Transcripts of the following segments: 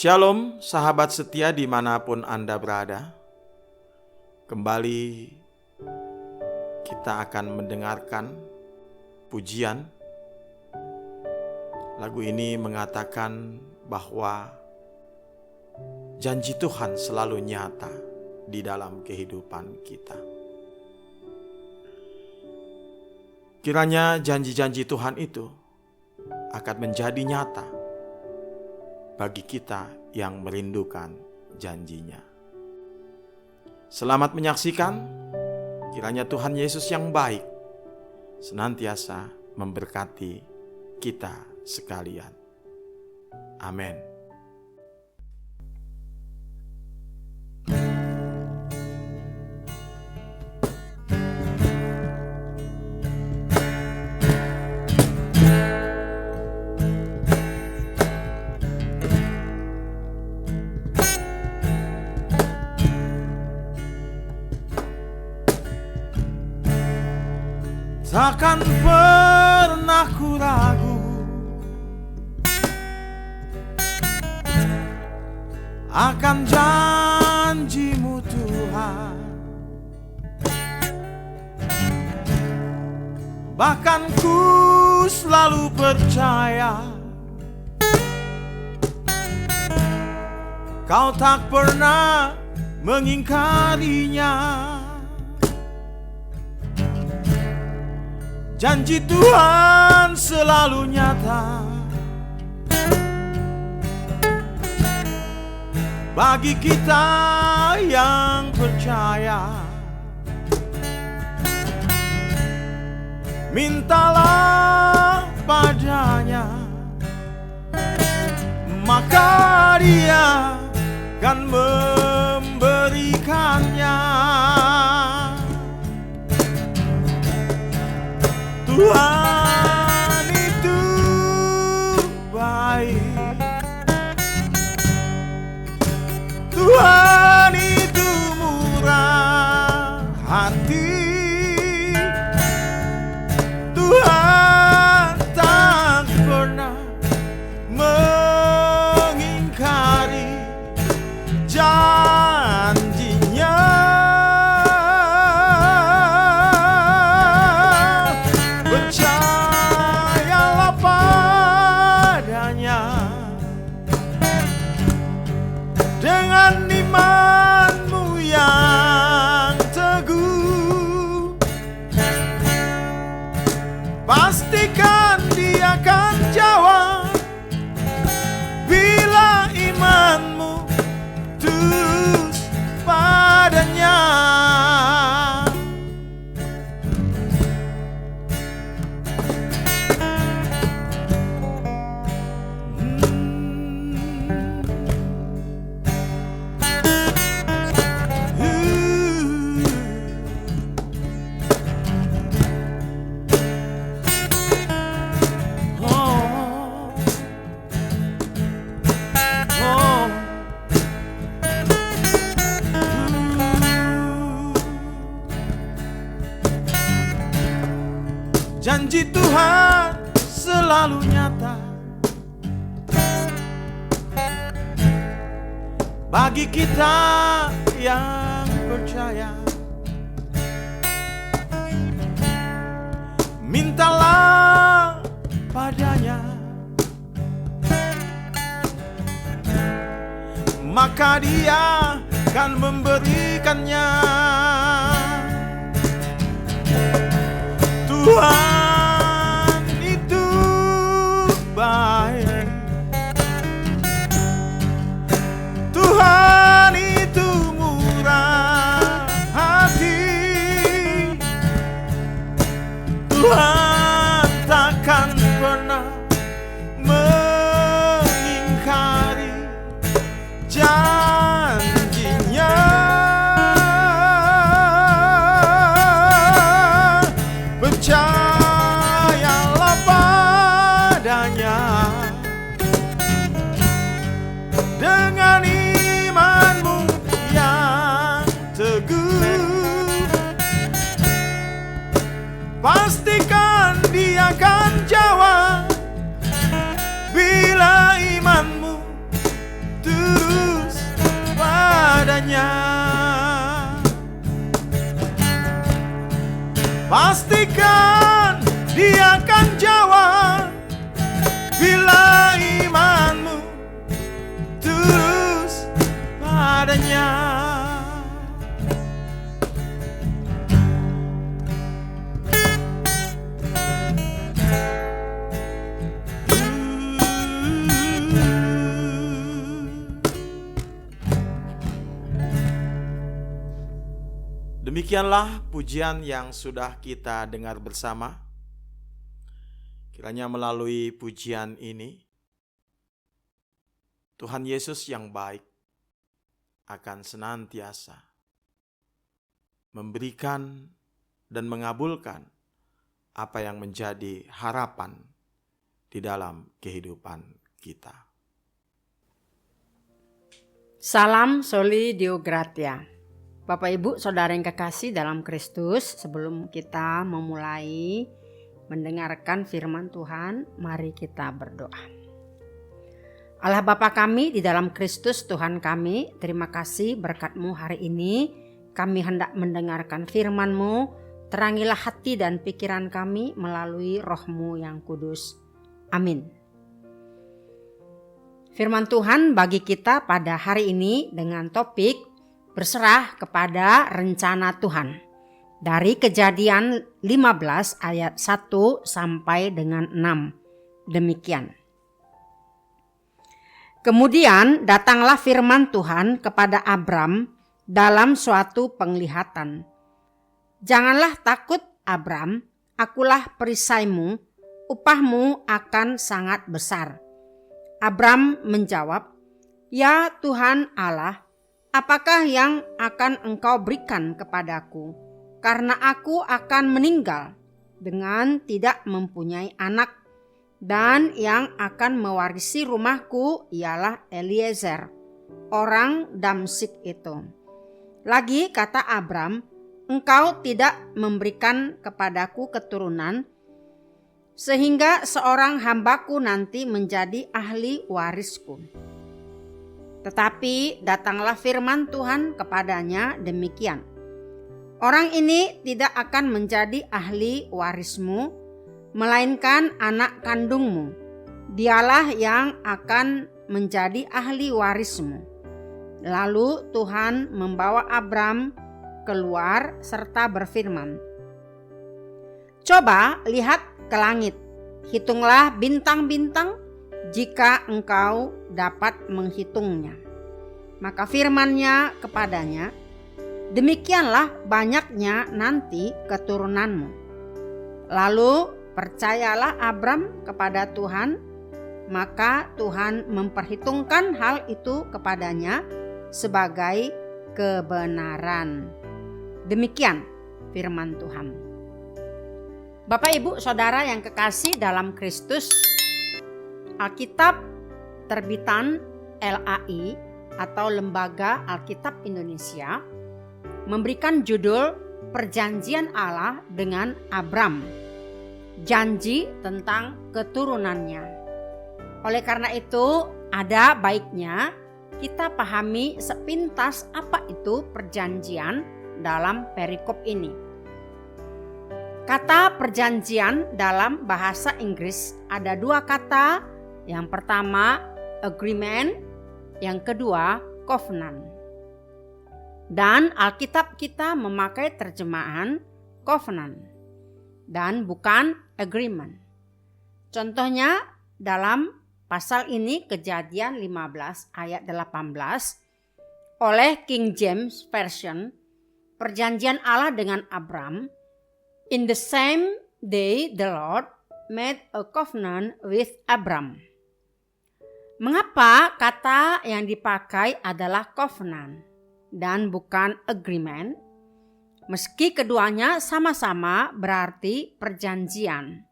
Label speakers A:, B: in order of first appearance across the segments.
A: Shalom sahabat setia dimanapun Anda berada. Kembali kita akan mendengarkan pujian. Lagu ini mengatakan bahwa janji Tuhan selalu nyata di dalam kehidupan kita. Kiranya janji-janji Tuhan itu akan menjadi nyata bagi kita yang merindukan janjinya. Selamat menyaksikan, kiranya Tuhan Yesus yang baik senantiasa memberkati kita sekalian. Amin. Takkan pernah ku ragu akan janji-Mu Tuhan, bahkan ku selalu percaya Kau tak pernah mengingkarinya. Janji Tuhan selalu nyata bagi kita yang percaya. Mintalah padanya, maka Dia akan memberikannya. Tuhan itu baik, Tuhan itu murah hati, Tuhan tak pernah mengingkari janjinya. Percayalah padanya dengan imanmu yang teguh. Pastikan Dia akan jawab bila imanmu tulus padanya. Janji Tuhan selalu nyata bagi kita yang percaya. Mintalah padanya, maka Dia akan memberikannya. Tuhan itu baik, Tuhan itu murah hati, Tuhan takkan pernah mengingkari janjinya. Percayalah padanya dengan imanmu yang teguh. Pastikan Dia akan jawab bila imanmu tulus Dia akan jawab bila imanmu tulus padanya. Demikianlah pujian yang sudah kita dengar bersama. Kiranya melalui pujian ini, Tuhan Yesus yang baik akan senantiasa memberikan dan mengabulkan apa yang menjadi harapan di dalam kehidupan kita.
B: Salam Soli Deo Gratia. Bapak Ibu Saudara yang kekasih dalam Kristus, sebelum kita memulai mendengarkan firman Tuhan, mari kita berdoa. Allah Bapa kami di dalam Kristus Tuhan kami, terima kasih berkat-Mu hari ini. Kami hendak mendengarkan firman-Mu, terangilah hati dan pikiran kami melalui Roh-Mu yang kudus. Amin. Firman Tuhan bagi kita pada hari ini dengan topik berserah kepada rencana Tuhan. Dari Kejadian 15 ayat 1 sampai dengan 6. Demikian. Kemudian datanglah firman Tuhan kepada Abram dalam suatu penglihatan. Janganlah takut Abram, akulah perisaimu, upahmu akan sangat besar. Abram menjawab, ya Tuhan Allah, apakah yang akan engkau berikan kepadaku? Karena aku akan meninggal dengan tidak mempunyai anak, dan yang akan mewarisi rumahku ialah Eliezer, orang Damsyik itu. Lagi kata Abram, engkau tidak memberikan kepadaku keturunan, sehingga seorang hambaku nanti menjadi ahli warisku. Tetapi datanglah firman Tuhan kepadanya demikian. Orang ini tidak akan menjadi ahli warismu, melainkan anak kandungmu. Dialah yang akan menjadi ahli warismu. Lalu Tuhan membawa Abram keluar serta berfirman, coba lihat ke langit, hitunglah bintang-bintang, jika engkau dapat menghitungnya. Maka firman-Nya kepadanya, demikianlah banyaknya nanti keturunanmu. Lalu percayalah Abram kepada Tuhan, maka Tuhan memperhitungkan hal itu kepadanya sebagai kebenaran. Demikian firman Tuhan. Bapak Ibu Saudara yang kekasih dalam Kristus, Alkitab terbitan LAI atau Lembaga Alkitab Indonesia memberikan judul Perjanjian Allah dengan Abram, janji tentang keturunannya. Oleh karena itu, ada baiknya kita pahami sepintas apa itu perjanjian dalam perikop ini. Kata perjanjian dalam bahasa Inggris ada dua kata. Yang pertama agreement, yang kedua covenant. Dan Alkitab kita memakai terjemahan covenant dan bukan agreement. Contohnya dalam pasal ini Kejadian 15 ayat 18 oleh King James Version, perjanjian Allah dengan Abram, in the same day the Lord made a covenant with Abram. Mengapa kata yang dipakai adalah covenant dan bukan agreement? Meski keduanya sama-sama berarti perjanjian.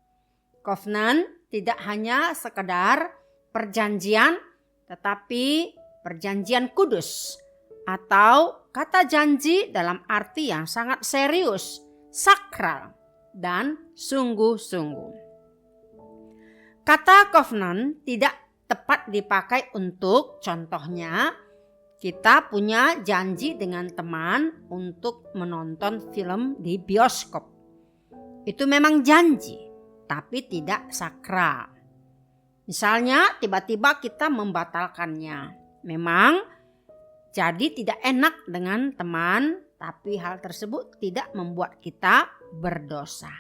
B: Covenant tidak hanya sekedar perjanjian, tetapi perjanjian kudus atau kata janji dalam arti yang sangat serius, sakral, dan sungguh-sungguh. Kata covenant tidak tepat dipakai untuk, contohnya, kita punya janji dengan teman untuk menonton film di bioskop. Itu memang janji, tapi tidak sakral. Misalnya tiba-tiba kita membatalkannya. Memang jadi tidak enak dengan teman, tapi hal tersebut tidak membuat kita berdosa.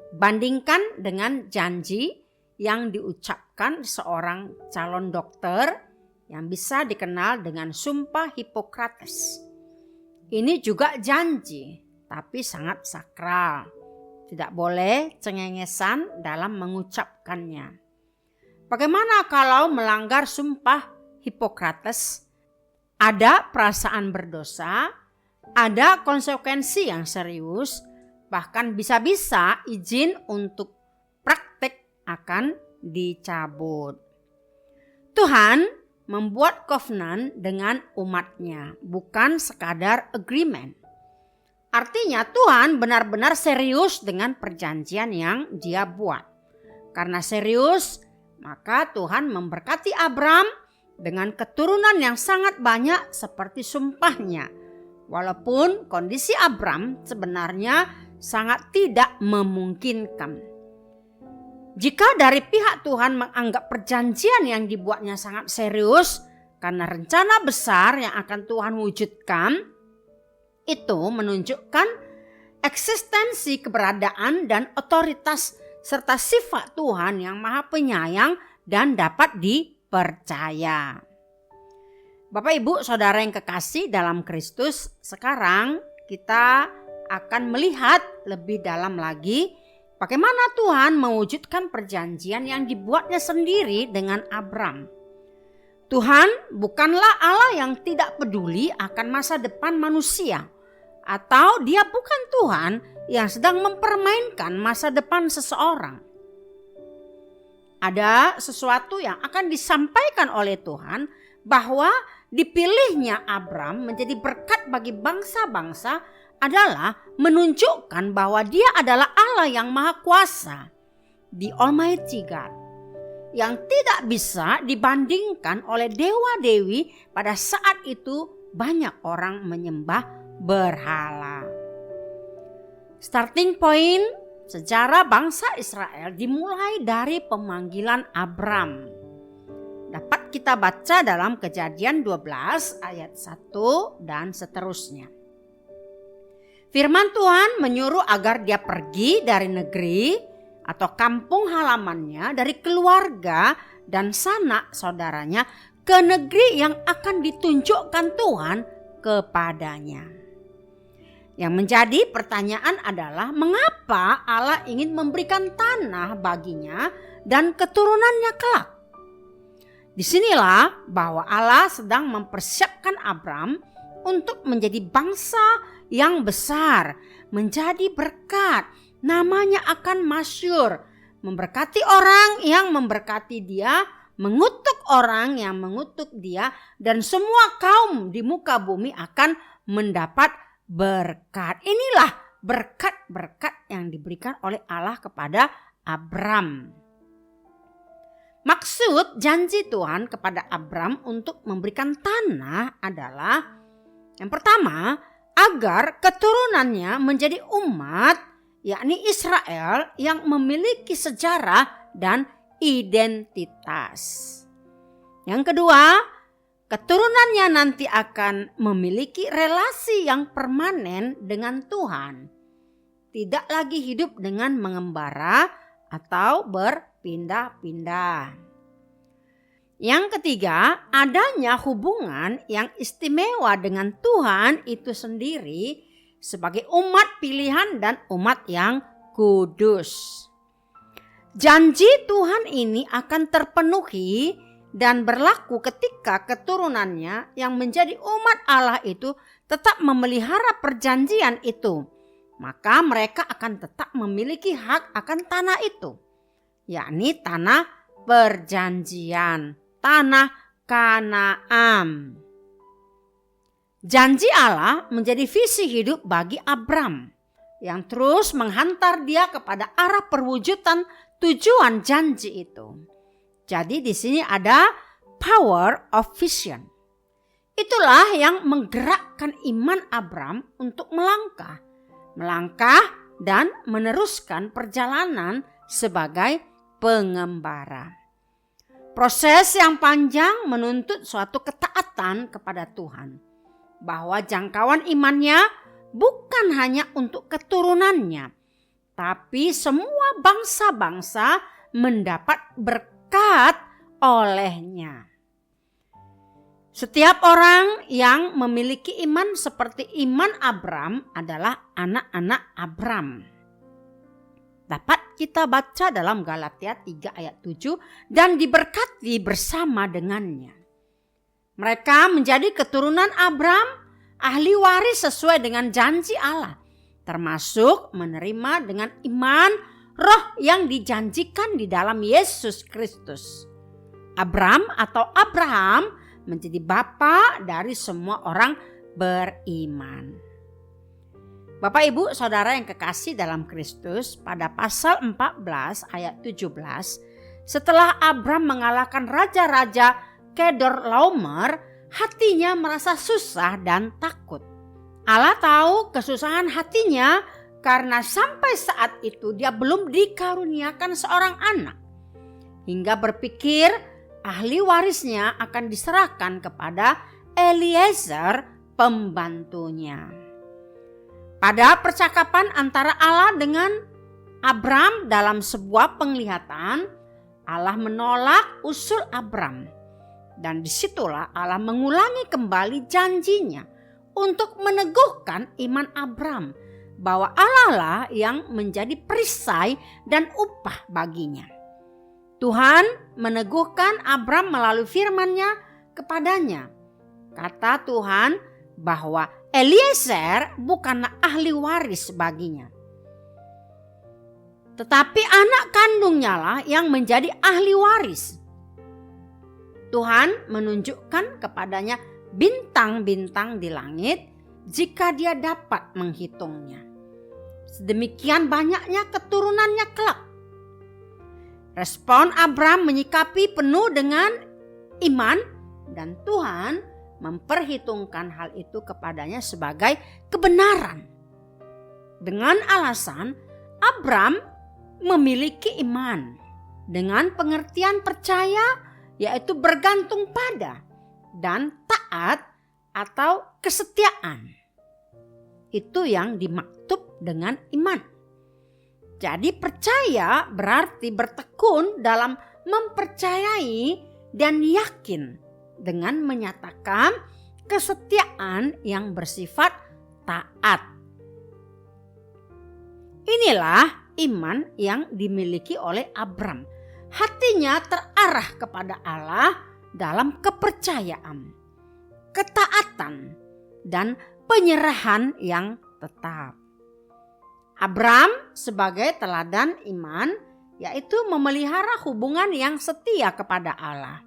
B: Bandingkan dengan janji yang diucapkan seorang calon dokter yang bisa dikenal dengan Sumpah Hippocrates. Ini juga janji, tapi sangat sakral. Tidak boleh cengengesan dalam mengucapkannya. Bagaimana kalau melanggar Sumpah Hippocrates? Ada perasaan berdosa, ada konsekuensi yang serius, bahkan bisa-bisa izin untuk praktek akan dicabut. Tuhan membuat covenant dengan umatnya, bukan sekadar agreement. Artinya Tuhan benar-benar serius dengan perjanjian yang Dia buat. Karena serius, maka Tuhan memberkati Abram dengan keturunan yang sangat banyak seperti sumpahnya. Walaupun kondisi Abram sebenarnya sangat tidak memungkinkan. Jika dari pihak Tuhan menganggap perjanjian yang dibuatnya sangat serius karena rencana besar yang akan Tuhan wujudkan, itu menunjukkan eksistensi keberadaan dan otoritas serta sifat Tuhan yang Maha Penyayang dan dapat dipercaya. Bapak Ibu Saudara yang kekasih dalam Kristus, sekarang kita akan melihat lebih dalam lagi bagaimana Tuhan mewujudkan perjanjian yang dibuatnya sendiri dengan Abram. Tuhan bukanlah Allah yang tidak peduli akan masa depan manusia, atau Dia bukan Tuhan yang sedang mempermainkan masa depan seseorang. Ada sesuatu yang akan disampaikan oleh Tuhan bahwa dipilihnya Abram menjadi berkat bagi bangsa-bangsa adalah menunjukkan bahwa Dia adalah Allah yang Maha Kuasa, the Almighty God, yang tidak bisa dibandingkan oleh dewa-dewi pada saat itu banyak orang menyembah berhala. Starting point sejarah bangsa Israel dimulai dari pemanggilan Abram. Dapat kita baca dalam Kejadian 12 ayat 1 dan seterusnya. Firman Tuhan menyuruh agar dia pergi dari negeri atau kampung halamannya, dari keluarga dan sanak saudaranya ke negeri yang akan ditunjukkan Tuhan kepadanya. Yang menjadi pertanyaan adalah mengapa Allah ingin memberikan tanah baginya dan keturunannya kelak. Disinilah bahwa Allah sedang mempersiapkan Abram untuk menjadi bangsa yang besar, menjadi berkat, namanya akan masyhur, memberkati orang yang memberkati dia, mengutuk orang yang mengutuk dia, dan semua kaum di muka bumi akan mendapat berkat. Inilah berkat-berkat yang diberikan oleh Allah kepada Abram. Maksud janji Tuhan kepada Abram untuk memberikan tanah adalah yang pertama, agar keturunannya menjadi umat, yakni Israel, yang memiliki sejarah dan identitas. Yang kedua, keturunannya nanti akan memiliki relasi yang permanen dengan Tuhan. Tidak lagi hidup dengan mengembara atau berpindah-pindah. Yang ketiga, adanya hubungan yang istimewa dengan Tuhan itu sendiri sebagai umat pilihan dan umat yang kudus. Janji Tuhan ini akan terpenuhi dan berlaku ketika keturunannya yang menjadi umat Allah itu tetap memelihara perjanjian itu. Maka mereka akan tetap memiliki hak akan tanah itu, yakni tanah perjanjian, tanah Kanaan. Janji Allah menjadi visi hidup bagi Abram yang terus menghantar dia kepada arah perwujudan tujuan janji itu. Jadi di sini ada power of vision. Itulah yang menggerakkan iman Abram untuk melangkah dan meneruskan perjalanan sebagai pengembara. Proses yang panjang menuntut suatu ketaatan kepada Tuhan, bahwa jangkauan imannya bukan hanya untuk keturunannya, tapi semua bangsa-bangsa mendapat berkat olehnya. Setiap orang yang memiliki iman seperti iman Abram adalah anak-anak Abram. Dapat kita baca dalam Galatia 3 ayat 7, dan diberkati bersama dengannya. Mereka menjadi keturunan Abram, ahli waris sesuai dengan janji Allah, termasuk menerima dengan iman roh yang dijanjikan di dalam Yesus Kristus. Abram atau Abraham menjadi bapa dari semua orang beriman. Bapak Ibu Saudara yang kekasih dalam Kristus, pada pasal 14 ayat 17, setelah Abram mengalahkan raja-raja Kedorlaomer, hatinya merasa susah dan takut. Allah tahu kesusahan hatinya karena sampai saat itu dia belum dikaruniakan seorang anak, hingga berpikir ahli warisnya akan diserahkan kepada Eliezer, pembantunya. Pada percakapan antara Allah dengan Abram dalam sebuah penglihatan, Allah menolak usul Abram. Dan disitulah Allah mengulangi kembali janjinya untuk meneguhkan iman Abram, bahwa Allah lah yang menjadi perisai dan upah baginya. Tuhan meneguhkan Abram melalui firman-Nya kepadanya. Kata Tuhan bahwa Eliezer bukanlah ahli waris baginya, tetapi anak kandungnya lah yang menjadi ahli waris. Tuhan menunjukkan kepadanya bintang-bintang di langit jika dia dapat menghitungnya. Sedemikian banyaknya keturunannya kelak. Respon Abram menyikapi penuh dengan iman, dan Tuhan memperhitungkan hal itu kepadanya sebagai kebenaran. Dengan alasan Abram memiliki iman dengan pengertian percaya, yaitu bergantung pada dan taat atau kesetiaan. Itu yang dimaksud dengan iman. Jadi percaya berarti bertekun dalam mempercayai dan yakin dengan menyatakan kesetiaan yang bersifat taat. Inilah iman yang dimiliki oleh Abram. Hatinya terarah kepada Allah dalam kepercayaan, ketaatan, dan penyerahan yang tetap. Abram sebagai teladan iman, yaitu memelihara hubungan yang setia kepada Allah,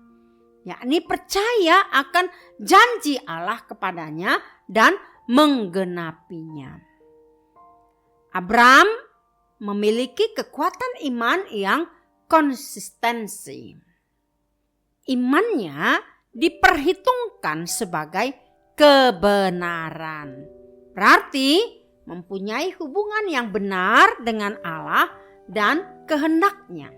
B: yakni percaya akan janji Allah kepadanya dan menggenapinya. Abram memiliki kekuatan iman yang konsistensi. Imannya diperhitungkan sebagai kebenaran. Berarti mempunyai hubungan yang benar dengan Allah dan kehendaknya.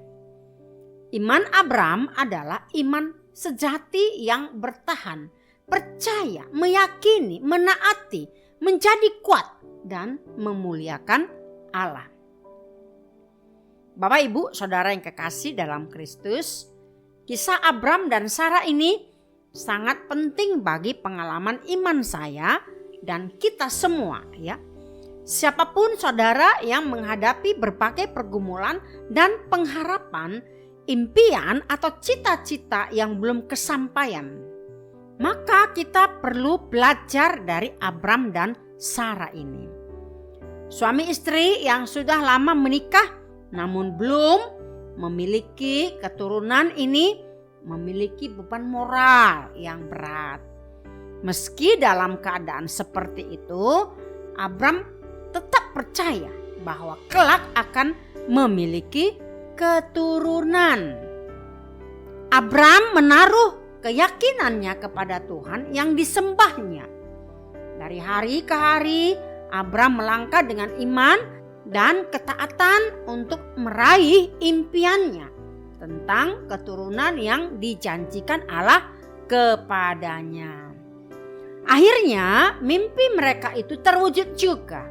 B: Iman Abram adalah iman sejati yang bertahan, percaya, meyakini, menaati, menjadi kuat, dan memuliakan Allah. Bapak Ibu Saudara yang kekasih dalam Kristus, kisah Abram dan Sarah ini sangat penting bagi pengalaman iman saya dan kita semua, ya. Siapapun saudara yang menghadapi berbagai pergumulan dan pengharapan, impian atau cita-cita yang belum kesampaian, maka kita perlu belajar dari Abram dan Sarah ini. Suami istri yang sudah lama menikah namun belum memiliki keturunan ini memiliki beban moral yang berat. Meski dalam keadaan seperti itu, Abram tetap percaya bahwa kelak akan memiliki keturunan. Abram menaruh keyakinannya kepada Tuhan yang disembahnya. Dari hari ke hari, Abram melangkah dengan iman dan ketaatan untuk meraih impiannya tentang keturunan yang dijanjikan Allah kepadanya. Akhirnya mimpi mereka itu terwujud juga.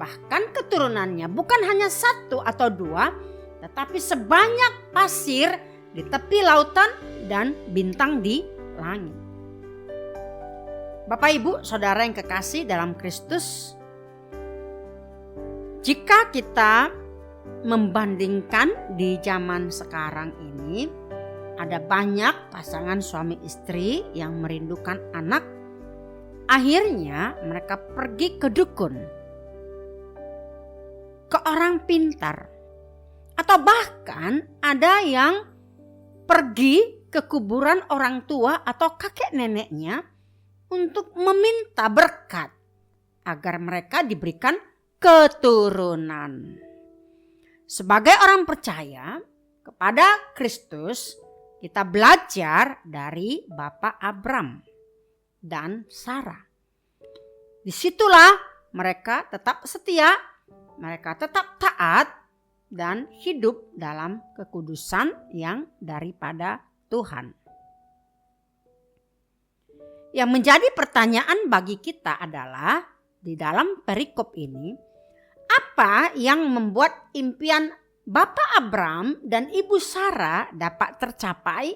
B: Bahkan keturunannya bukan hanya 1 atau 2, tetapi sebanyak pasir di tepi lautan dan bintang di langit. Bapak, Ibu, Saudara yang kekasih dalam Kristus, jika kita membandingkan di zaman sekarang ini, ada banyak pasangan suami istri yang merindukan anak. Akhirnya mereka pergi ke dukun, ke orang pintar, atau bahkan ada yang pergi ke kuburan orang tua atau kakek neneknya untuk meminta berkat agar mereka diberikan keturunan. Sebagai orang percaya kepada Kristus, kita belajar dari Bapak Abram dan Sarah. Disitulah mereka tetap setia, mereka tetap taat dan hidup dalam kekudusan yang daripada Tuhan. Yang menjadi pertanyaan bagi kita adalah, di dalam perikop ini, apa yang membuat impian Bapak Abram dan Ibu Sarah dapat tercapai?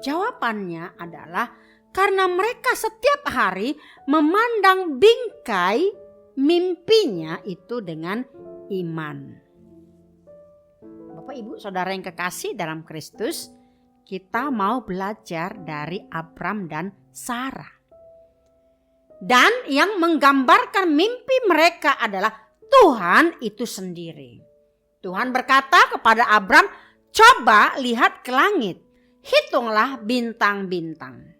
B: Jawabannya adalah karena mereka setiap hari memandang bingkai mimpinya itu dengan iman. Bapak, Ibu, Saudara yang kekasih dalam Kristus, kita mau belajar dari Abram dan Sarah. Dan yang menggambarkan mimpi mereka adalah Tuhan itu sendiri. Tuhan berkata kepada Abram, "Coba lihat ke langit, hitunglah bintang-bintang."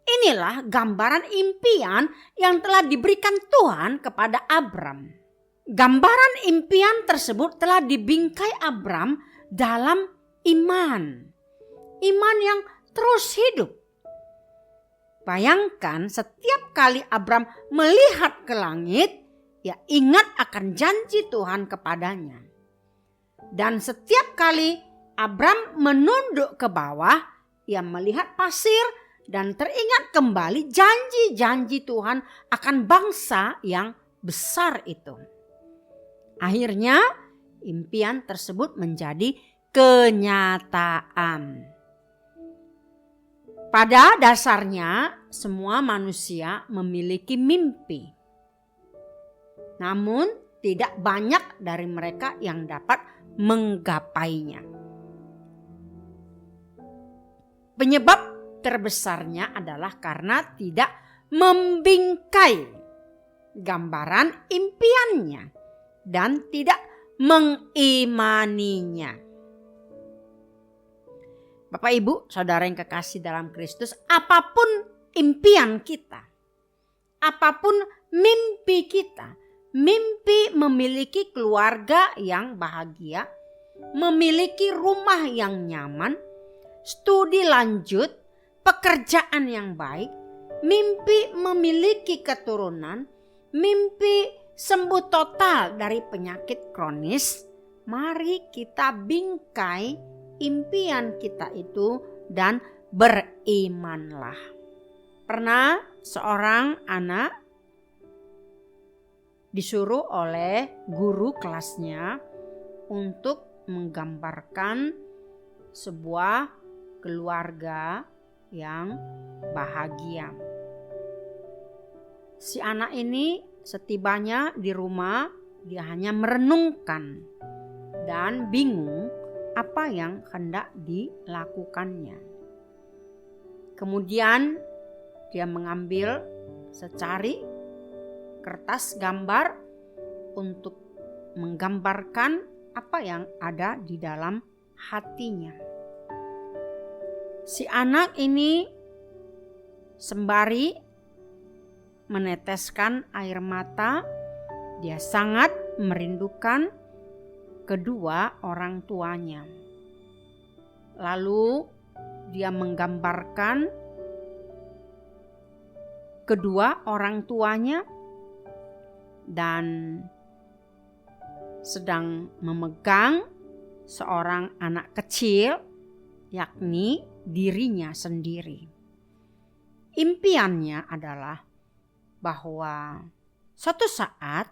B: Inilah gambaran impian yang telah diberikan Tuhan kepada Abram. Gambaran impian tersebut telah dibingkai Abram dalam iman. Iman yang terus hidup. Bayangkan setiap kali Abram melihat ke langit, ia ingat akan janji Tuhan kepadanya. Dan setiap kali Abram menunduk ke bawah, ia melihat pasir dan teringat kembali janji-janji Tuhan akan bangsa yang besar itu. Akhirnya impian tersebut menjadi kenyataan. Pada dasarnya semua manusia memiliki mimpi. Namun tidak banyak dari mereka yang dapat menggapainya. Penyebab terbesarnya adalah karena tidak membingkai gambaran impiannya dan tidak mengimaninya. Bapak, Ibu, Saudara yang kekasih dalam Kristus, apapun impian kita, apapun mimpi kita, mimpi memiliki keluarga yang bahagia, memiliki rumah yang nyaman, studi lanjut, pekerjaan yang baik, mimpi memiliki keturunan, mimpi sembuh total dari penyakit kronis. Mari kita bingkai impian kita itu dan berimanlah. Pernah seorang anak disuruh oleh guru kelasnya untuk menggambarkan sebuah keluarga yang bahagia. Si anak ini setibanya di rumah, dia hanya merenungkan dan bingung apa yang hendak dilakukannya. Kemudian dia mengambil secari kertas gambar untuk menggambarkan apa yang ada di dalam hatinya. Si anak ini sembari meneteskan air mata, dia sangat merindukan kedua orang tuanya. Lalu dia menggambarkan kedua orang tuanya dan sedang memegang seorang anak kecil, yakni dirinya sendiri. Impiannya adalah bahwa suatu saat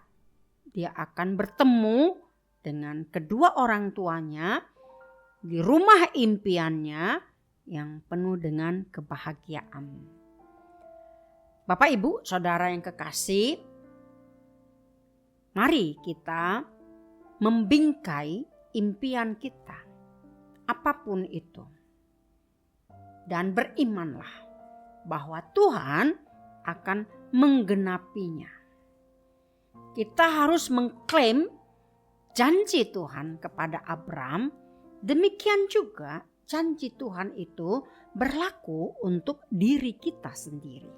B: dia akan bertemu dengan kedua orang tuanya di rumah impiannya yang penuh dengan kebahagiaan. Bapak, Ibu, Saudara yang kekasih, mari kita membingkai impian kita, apapun itu. Dan berimanlah bahwa Tuhan akan menggenapinya. Kita harus mengklaim janji Tuhan kepada Abraham, demikian juga janji Tuhan itu berlaku untuk diri kita sendiri.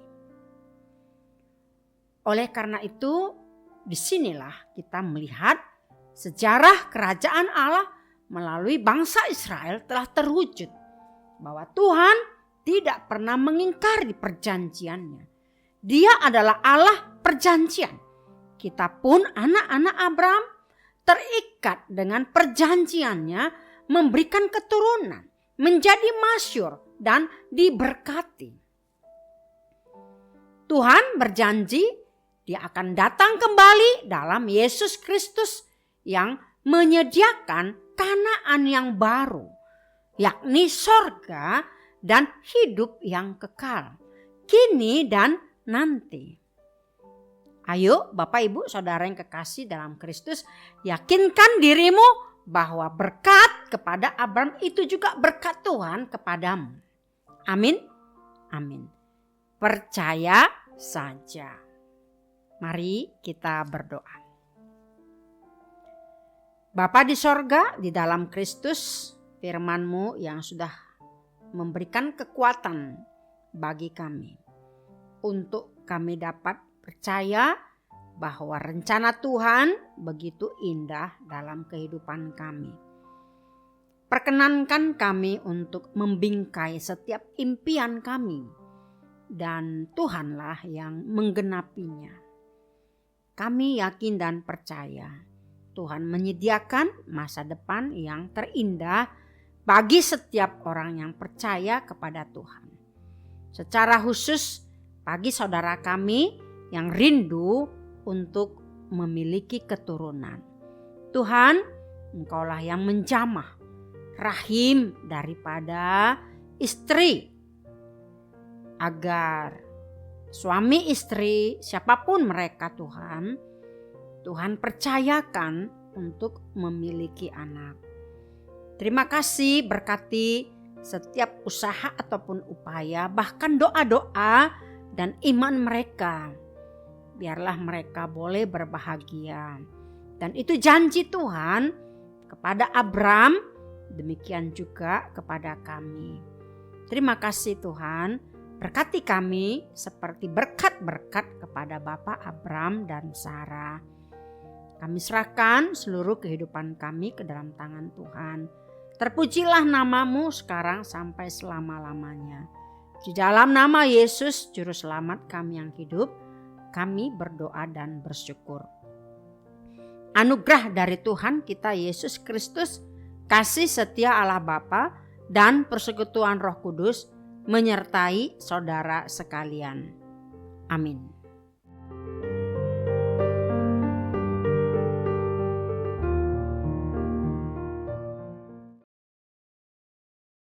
B: Oleh karena itu, disinilah kita melihat sejarah kerajaan Allah melalui bangsa Israel telah terwujud. Bahwa Tuhan tidak pernah mengingkari perjanjiannya. Dia adalah Allah perjanjian. Kita pun anak-anak Abraham terikat dengan perjanjiannya memberikan keturunan, menjadi masyhur dan diberkati. Tuhan berjanji Dia akan datang kembali dalam Yesus Kristus yang menyediakan Kanaan yang baru, yakni sorga dan hidup yang kekal, kini dan nanti. Ayo Bapak, Ibu, Saudara yang kekasih dalam Kristus, yakinkan dirimu bahwa berkat kepada Abraham itu juga berkat Tuhan kepadamu. Amin. Amin. Percaya saja. Mari kita berdoa. Bapa di sorga, di dalam Kristus, firman-Mu yang sudah memberikan kekuatan bagi kami untuk kami dapat percaya bahwa rencana Tuhan begitu indah dalam kehidupan kami. Perkenankan kami untuk membingkai setiap impian kami dan Tuhanlah yang menggenapinya. Kami yakin dan percaya Tuhan menyediakan masa depan yang terindah bagi setiap orang yang percaya kepada Tuhan. Secara khusus bagi saudara kami yang rindu untuk memiliki keturunan. Tuhan, Engkaulah yang menjamah rahim daripada istri, agar suami istri siapapun mereka Tuhan, Tuhan percayakan untuk memiliki anak. Terima kasih, berkati setiap usaha ataupun upaya, bahkan doa-doa dan iman mereka. Biarlah mereka boleh berbahagia. Dan itu janji Tuhan kepada Abraham, demikian juga kepada kami. Terima kasih Tuhan, berkati kami seperti berkat-berkat kepada Bapak Abraham dan Sarah. Kami serahkan seluruh kehidupan kami ke dalam tangan Tuhan. Terpujilah nama-Mu sekarang sampai selama-lamanya. Di dalam nama Yesus, Juru Selamat kami yang hidup, kami berdoa dan bersyukur. Anugerah dari Tuhan kita Yesus Kristus, kasih setia Allah Bapa, dan persekutuan Roh Kudus menyertai saudara sekalian. Amin.